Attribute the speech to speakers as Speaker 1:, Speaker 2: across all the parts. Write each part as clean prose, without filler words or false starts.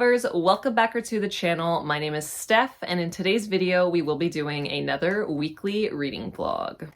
Speaker 1: lovers, welcome back to the channel. My name is Steph, and in today's video we will be doing another weekly reading vlog.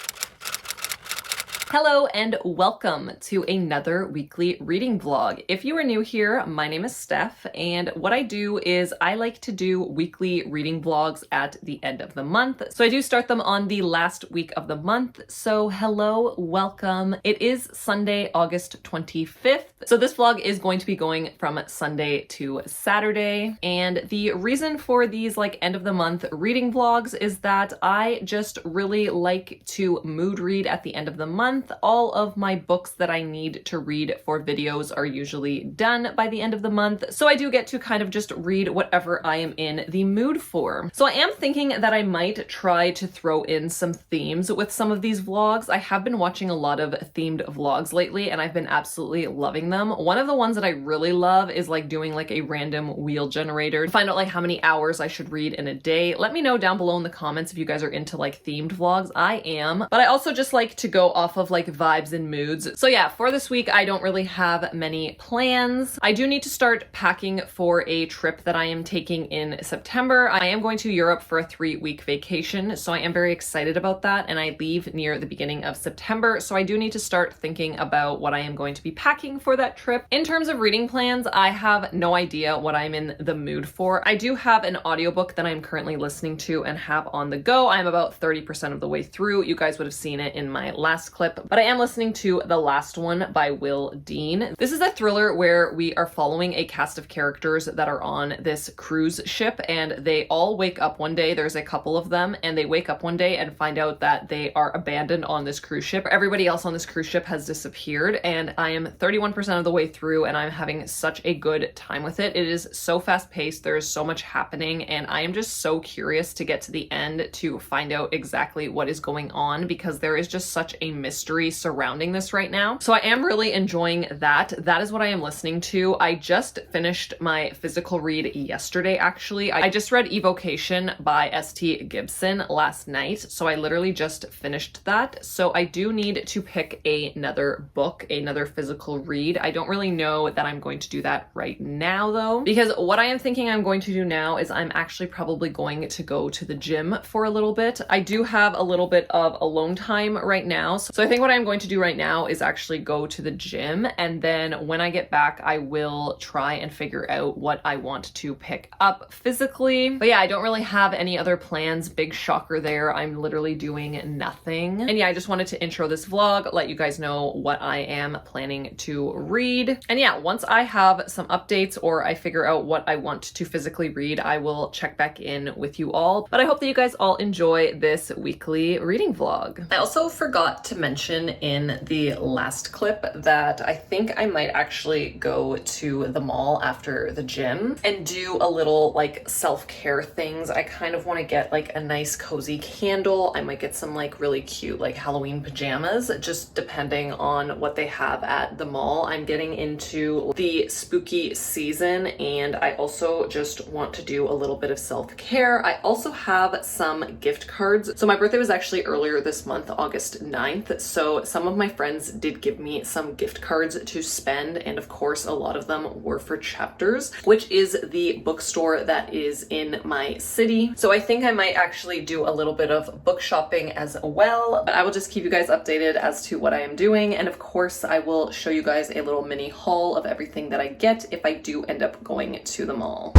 Speaker 1: Hello and welcome to another weekly reading vlog. If you are new here, my name is Steph, and what I do is I like to do weekly reading vlogs at the end of the month. So I do start them on the last week of the month. So hello, welcome. It is Sunday, August 25th. So this vlog is going to be going from Sunday to Saturday. And the reason for these end of the month reading vlogs is that I just really like to mood read at the end of the month. All of my books that I need to read for videos are usually done by the end of the month, so I do get to kind of just read whatever I am in the mood for. So I am thinking that I might try to throw in some themes with some of these vlogs. I have been watching a lot of themed vlogs lately, and I've been absolutely loving them. One of the ones that I really love is doing a random wheel generator to find out how many hours I should read in a day. Let me know down below in the comments if you guys are into themed vlogs. I am, but I also just like to go off of vibes and moods. So yeah, for this week, I don't really have many plans. I do need to start packing for a trip that I am taking in September. I am going to Europe for a 3-week vacation, so I am very excited about that, and I leave near the beginning of September, so I do need to start thinking about what I am going to be packing for that trip. In terms of reading plans, I have no idea what I'm in the mood for. I do have an audiobook that I'm currently listening to and have on the go. I'm about 30% of the way through. You guys would have seen it in my last clip, but I am listening to The Last One by Will Dean. This is a thriller where we are following a cast of characters that are on this cruise ship, and they all wake up one day. There's a couple of them, and they wake up one day and find out that they are abandoned on this cruise ship. Everybody else on this cruise ship has disappeared, and I am 31% of the way through, and I'm having such a good time with it. It is so fast-paced. There is so much happening, and I am just so curious to get to the end to find out exactly what is going on, because there is just such a mystery surrounding this right now. So I am really enjoying that. That is what I am listening to. I just finished my physical read yesterday, actually. I just read Evocation by St. Gibson last night, so I literally just finished that. So I do need to pick another book, another physical read. I don't really know that I'm going to do that right now though, because what I am thinking I'm going to do now is I'm actually probably going to go to the gym for a little bit. I do have a little bit of alone time right now, so I think what I'm going to do right now is actually go to the gym, and then when I get back I will try and figure out what I want to pick up physically. But yeah, I don't really have any other plans. Big shocker there. I'm literally doing nothing. And yeah, I just wanted to intro this vlog, let you guys know what I am planning to read. And yeah, once I have some updates or I figure out what I want to physically read, I will check back in with you all. But I hope that you guys all enjoy this weekly reading vlog. I also forgot to mention in the last clip that I think I might actually go to the mall after the gym and do a little self-care things. I kind of want to get a nice cozy candle. I might get some really cute Halloween pajamas, just depending on what they have at the mall. I'm getting into the spooky season, and I also just want to do a little bit of self-care. I also have some gift cards. So my birthday was actually earlier this month, August 9th. So some of my friends did give me some gift cards to spend, and of course a lot of them were for Chapters, which is the bookstore that is in my city. So I think I might actually do a little bit of book shopping as well, but I will just keep you guys updated as to what I am doing, and of course I will show you guys a little mini haul of everything that I get if I do end up going to the mall.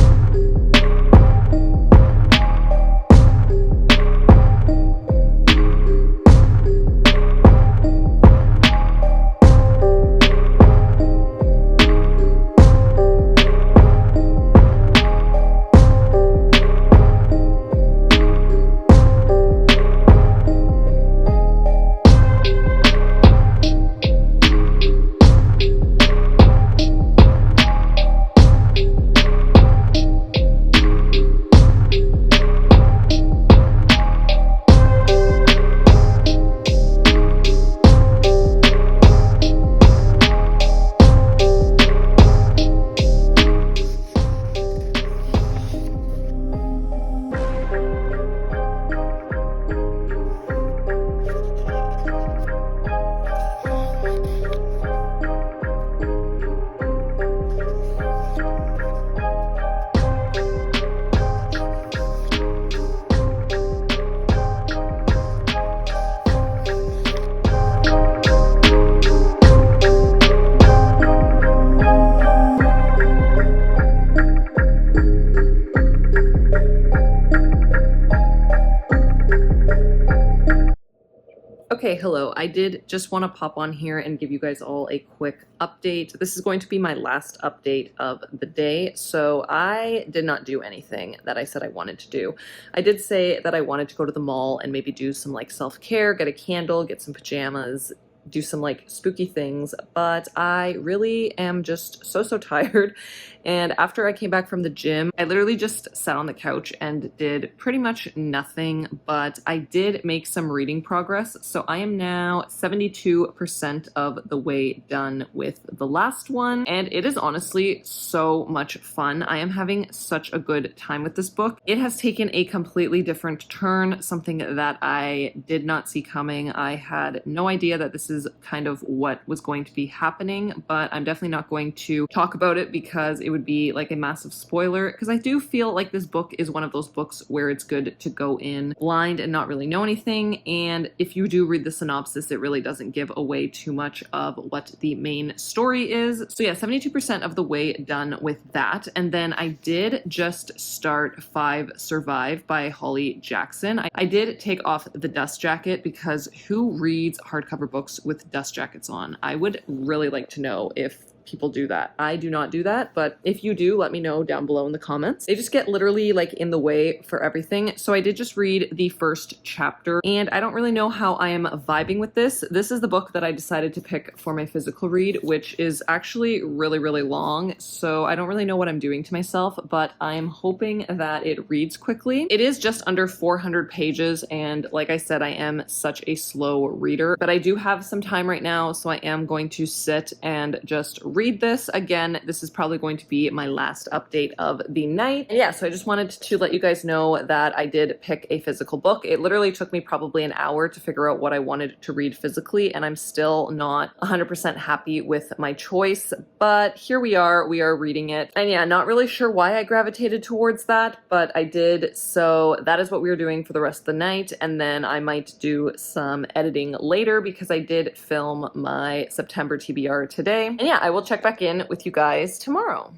Speaker 1: Okay, hello. I did just want to pop on here and give you guys all a quick update. This is going to be my last update of the day. So I did not do anything that I said I wanted to do. I did say that I wanted to go to the mall and maybe do some like self-care, get a candle, get some pajamas, do some like spooky things, but I really am just so tired. And after I came back from the gym, I literally just sat on the couch and did pretty much nothing, but I did make some reading progress. So I am now 72% of the way done with the last one, and it is honestly so much fun. I am having such a good time with this book. It has taken a completely different turn, something that I did not see coming. I had no idea that this is kind of what was going to be happening, but I'm definitely not going to talk about it because it would be like a massive spoiler, because I do feel like this book is one of those books where it's good to go in blind and not really know anything, and if you do read the synopsis, it really doesn't give away too much of what the main story is. So yeah, 72% of the way done with that. And then I did just start 5 Survive by Holly Jackson. I did take off the dust jacket because who reads hardcover books with dust jackets on? I would really like to know if people do that. I do not do that, but if you do, let me know down below in the comments. They just get literally like in the way for everything. So I did just read the first chapter, and I don't really know how I am vibing with this. This is the book that I decided to pick for my physical read, which is actually really long. So I don't really know what I'm doing to myself, but I'm hoping that it reads quickly. It is just under 400 pages, and like I said, I am such a slow reader, but I do have some time right now, so I am going to sit and just read this. Again, this is probably going to be my last update of the night. And yeah, so I just wanted to let you guys know that I did pick a physical book. It literally took me probably an hour to figure out what I wanted to read physically, and I'm still not 100% happy with my choice, but here we are reading it. And yeah, not really sure why I gravitated towards that, but I did. So that is what we are doing for the rest of the night, and then I might do some editing later because I did film my September TBR today. And yeah, I will check back in with you guys tomorrow.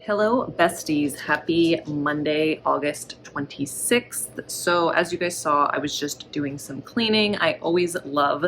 Speaker 1: Hello besties, happy Monday, August 26th. So as you guys saw, I was just doing some cleaning. I always love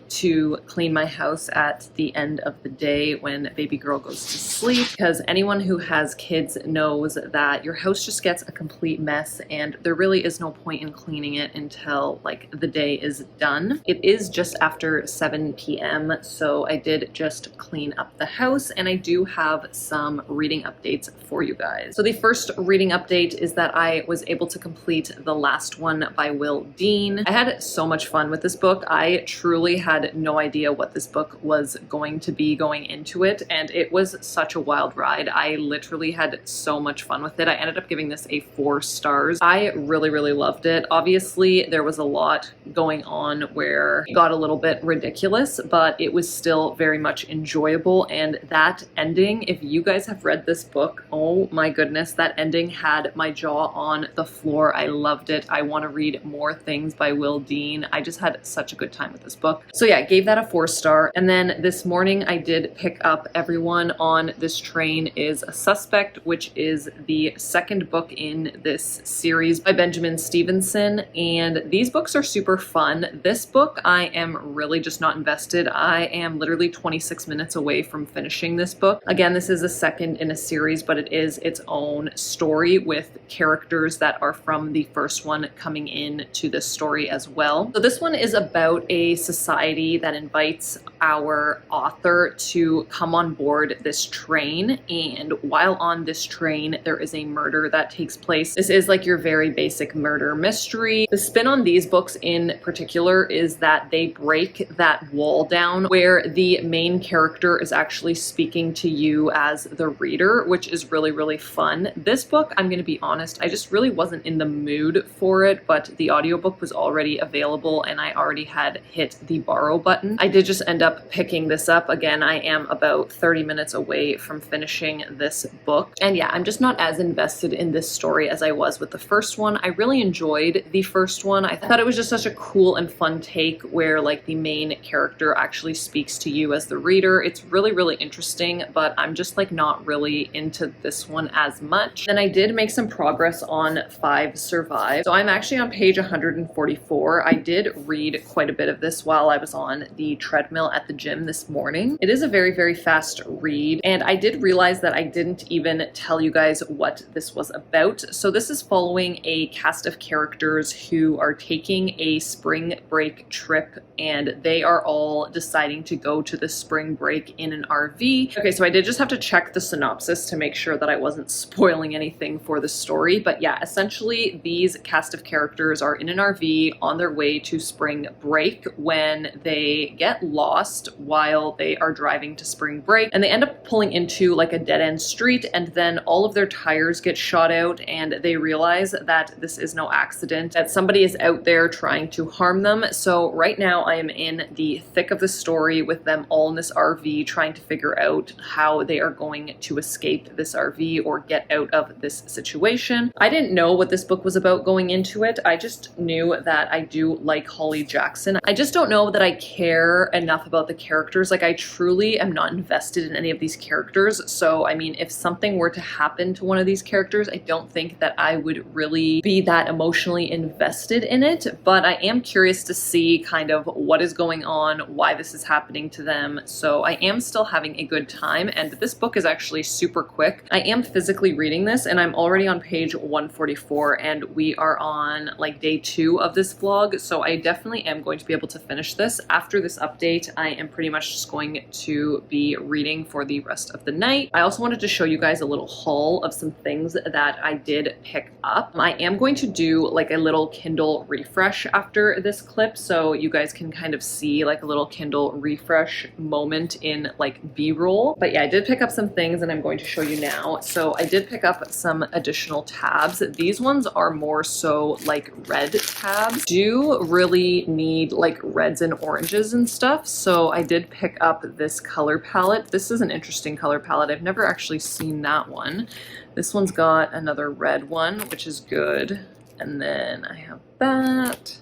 Speaker 1: to clean my house at the end of the day when baby girl goes to sleep, because anyone who has kids knows that your house just gets a complete mess and there really is no point in cleaning it until like the day is done. It is just after 7 p.m. so I did just clean up the house, and I do have some reading updates for you guys. So the first reading update is that I was able to complete The Last One by Will Dean. I had so much fun with this book. I truly had no idea what this book was going to be going into it, and it was such a wild ride. I literally had so much fun with it. I ended up giving this a 4 stars. I really loved it. Obviously, there was a lot going on where it got a little bit ridiculous, but it was still very much enjoyable, and that ending, if you guys have read this book, oh my goodness, that ending had my jaw on the floor. I loved it. I want to read more things by Will Dean. I just had such a good time with this book. So yeah, I gave that a 4 star. And then this morning I did pick up Everyone on This Train is a Suspect, which is the second book in this series by Benjamin Stevenson. And these books are super fun. This book, I am really just not invested. I am literally 26 minutes away from finishing this book. Again, this is a second in a series, but it is is its own story with characters that are from the first one coming in to this story as well. So this one is about a society that invites our author to come on board this train, and while on this train there is a murder that takes place. This is like your very basic murder mystery. The spin on these books in particular is that they break that wall down where the main character is actually speaking to you as the reader, which is really, really fun. This book, I'm going to be honest, I just really wasn't in the mood for it, but the audiobook was already available and I already had hit the borrow button. I did just end up picking this up. Again, I am about 30 minutes away from finishing this book. And yeah, I'm just not as invested in this story as I was with the first one. I really enjoyed the first one. I thought it was just such a cool and fun take where like the main character actually speaks to you as the reader. It's really, really interesting, but I'm just like not really into this one as much. Then I did make some progress on 5 Survive. So I'm actually on page 144. I did read quite a bit of this while I was on the treadmill at the gym this morning. It is a very, very fast read, and I did realize that I didn't even tell you guys what this was about. So this is following a cast of characters who are taking a spring break trip, and they are all deciding to go to the spring break in an RV. Okay, so I did just have to check the synopsis to make sure that I wasn't spoiling anything for the story, but yeah, essentially these cast of characters are in an RV on their way to spring break when they get lost while they are driving to spring break, and they end up pulling into like a dead-end street, and then all of their tires get shot out and they realize that this is no accident, that somebody is out there trying to harm them. So right now I am in the thick of the story with them all in this RV trying to figure out how they are going to escape this RV or get out of this situation. I didn't know what this book was about going into it. I just knew that I do like Holly Jackson. I just don't know that I care enough about the characters. Like I truly am not invested in any of these characters. So I mean, if something were to happen to one of these characters, I don't think that I would really be that emotionally invested in it, but I am curious to see kind of what is going on, why this is happening to them. So I am still having a good time, and this book is actually super quick. I am physically reading this and I'm already on page 144, and we are on like day 2 of this vlog, so I definitely am going to be able to finish this. After this update, I am pretty much just going to be reading for the rest of the night. I also wanted to show you guys a little haul of some things that I did pick up. I am going to do like a little Kindle refresh after this clip, so you guys can kind of see like a little Kindle refresh moment in like B-roll. But yeah, I did pick up some things and I'm going to show you now. So I did pick up some additional tabs. These ones are more so like red tabs. Do really need like reds and oranges and stuff. So I did pick up this color palette. This is an interesting color palette. I've never actually seen that one. This one's got another red one, which is good. And then I have that.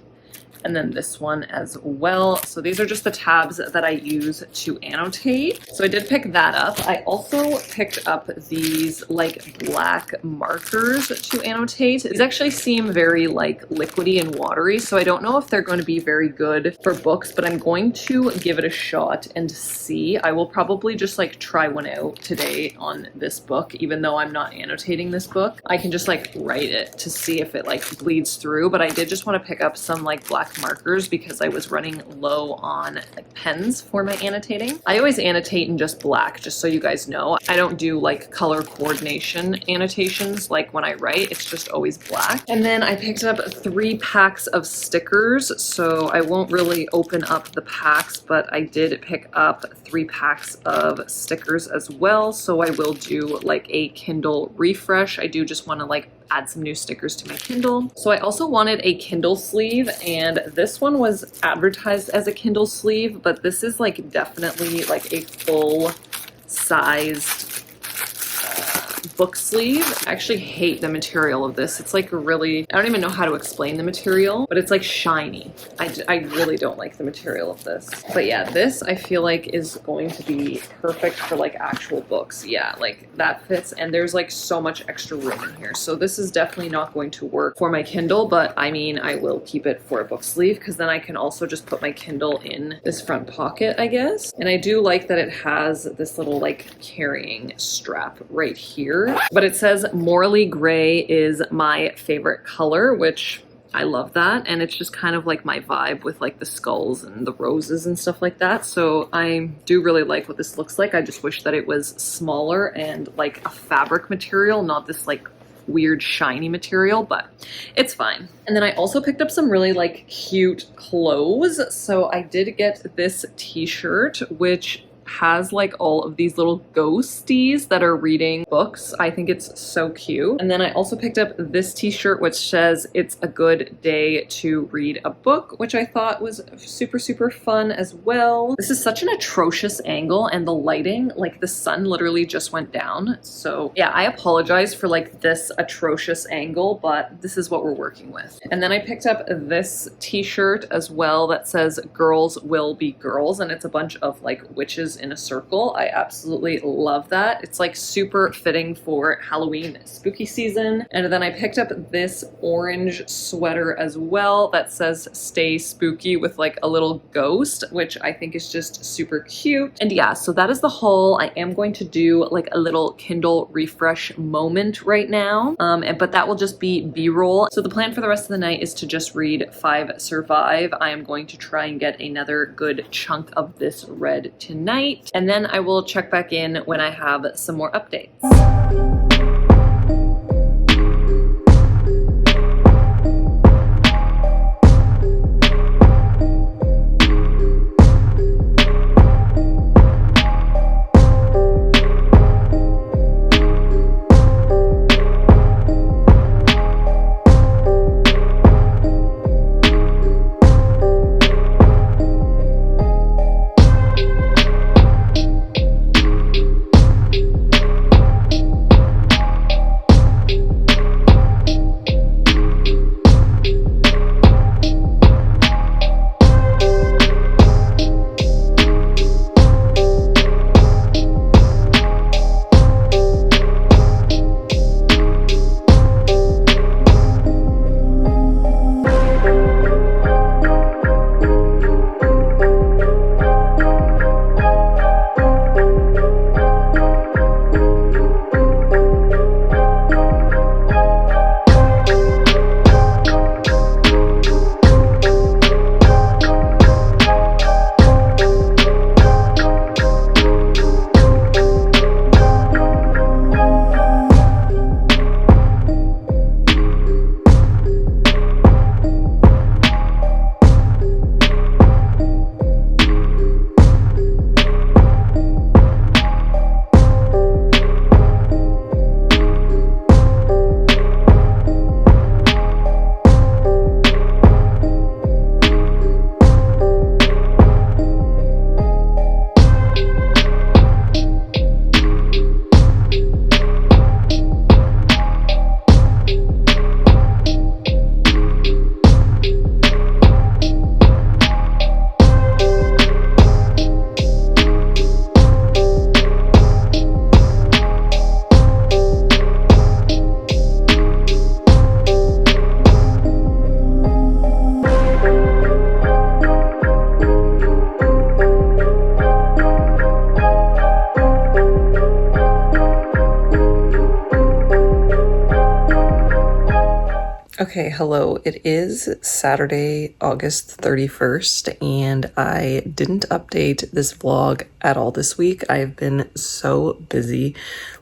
Speaker 1: And then this one as well. So these are just the tabs that I use to annotate. So I did pick that up. I also picked up these like black markers to annotate. These actually seem very like liquidy and watery, so I don't know if they're going to be very good for books, but I'm going to give it a shot and see. I will probably just like try one out today on this book, even though I'm not annotating this book. I can just like write it to see if it like bleeds through, but I did just want to pick up some like black markers because I was running low on like pens for my annotating. I always annotate in just black, just so you guys know. I don't do like color coordination annotations like when I write, it's just always black. And then I picked up 3 packs of stickers, so I won't really open up the packs, but I did pick up 3 packs of stickers as well, so I will do like a Kindle refresh. I do just want to like add some new stickers to my Kindle. So I also wanted a Kindle sleeve, and this one was advertised as a Kindle sleeve, but this is like definitely like a full sized book sleeve. I actually hate the material of this. It's like really, I don't even know how to explain the material, but it's like shiny. I really don't like the material of this. But yeah, this I feel like is going to be perfect for like actual books. Yeah, like that fits, and there's like so much extra room in here. So this is definitely not going to work for my Kindle, but I mean, I will keep it for a book sleeve because then I can also just put my Kindle in this front pocket, I guess. And I do like that it has this little like carrying strap right here. here. But it says morally gray is my favorite color, which I love that. And it's just kind of like my vibe with like the skulls and the roses and stuff like that. So I do really like what this looks like. I just wish that it was smaller and like a fabric material, not this like weird shiny material, but it's fine. And then I also picked up some really like cute clothes. So I did get this t-shirt, which has like all of these little ghosties that are reading books. I think it's so cute. And then I also picked up this t-shirt which says it's a good day to read a book, which I thought was super, super fun as well. This is such an atrocious angle and the lighting, like the sun literally just went down. So yeah, I apologize for like this atrocious angle, but this is what we're working with. And then I picked up this t-shirt as well that says girls will be girls, and it's a bunch of like witches in a circle. I absolutely love that. It's like super fitting for Halloween spooky season. And then I picked up this orange sweater as well that says stay spooky with like a little ghost, which I think is just super cute. And yeah, so that is the haul. I am going to do like a little Kindle refresh moment right now, but that will just be B-roll. So the plan for the rest of the night is to just read 5 Survive. I am going to try and get another good chunk of this read tonight. And then I will check back in when I have some more updates. Okay, hello. It is Saturday, August 31st, and I didn't update this vlog at all this week. I've been so busy,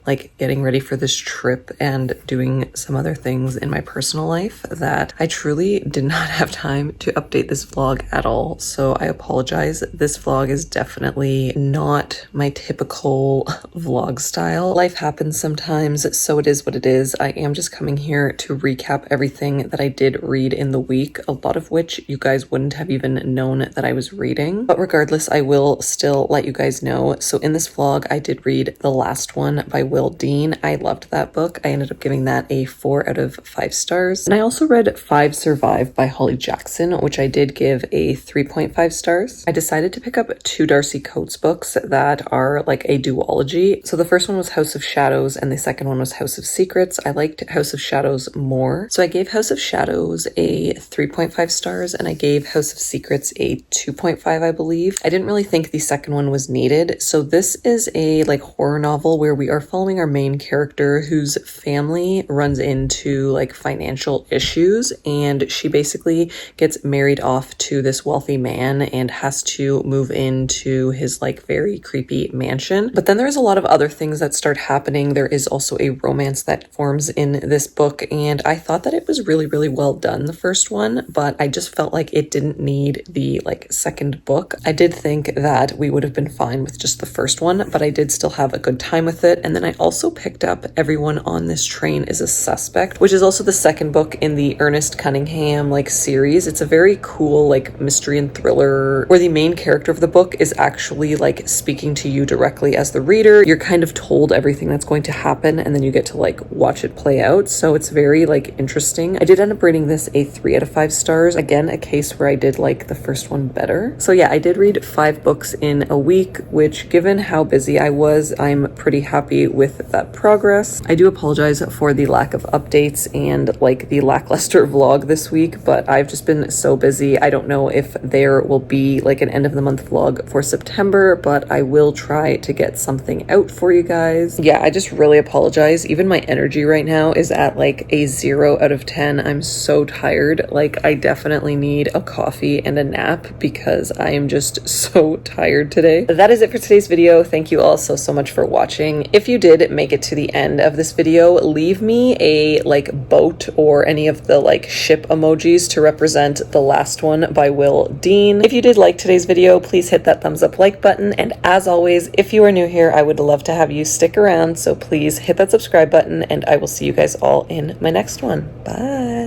Speaker 1: like getting ready for this trip and doing some other things in my personal life that I truly did not have time to update this vlog at all. So I apologize. This vlog is definitely not my typical vlog style. Life happens sometimes, so it is what it is. I am just coming here to recap everything that I did read in the week, a lot of which you guys wouldn't have even known that I was reading. But regardless, I will still let you guys know. So in this vlog, I did read The Last One by Will Dean. I loved that book. I ended up giving that a 4 out of 5 stars. And I also read 5 Survive by Holly Jackson, which I did give a 3.5 stars. I decided to pick up 2 Darcy Coates books that are like a duology. So the first one was House of Shadows and the second one was House of Secrets. I liked House of Shadows more. So I gave House of Shadows a 3.5 stars and I gave House of Secrets a 2.5, I believe. I didn't really think the second one was neat.
Speaker 2: needed. So this is a like horror novel where we are following our main character whose family runs into like financial issues, and she basically gets married off to this wealthy man and has to move into his like very creepy mansion. But then there's a lot of other things that start happening. There is also a romance that forms in this book, and I thought that it was really, really well done, the first one, but I just felt like it didn't need the like second book. I did think that we would have been fine with just the first one, but I did still have a good time with it. And then I also picked up Everyone on This Train is a Suspect, which is also the second book in the Ernest Cunningham like series. It's a very cool like mystery and thriller where the main character of the book is actually like speaking to you directly as the reader. You're kind of told everything that's going to happen, and then you get to like watch it play out. So it's very like interesting. I did end up rating this a 3 out of 5 stars. Again, a case where I did like the first one better. So yeah, I did read 5 books in a week, which given how busy I was, I'm pretty happy with that progress. I do apologize for the lack of updates and like the lackluster vlog this week, but I've just been so busy. I don't know if there will be like an end of the month vlog for September, but I will try to get something out for you guys. Yeah, I just really apologize. Even my energy right now is at like a 0 out of 10. I'm so tired. Like I definitely need a coffee and a nap because I am just so tired today. That is it for today's video. Thank you all so much for watching. If you did make it to the end of this video, leave me a like boat or any of the like ship emojis to represent The Last One by Will Dean. If you did like today's video, please hit that thumbs up like button. And as always, if you are new here, I would love to have you stick around. So please hit that subscribe button, and I will see you guys all in my next one. Bye.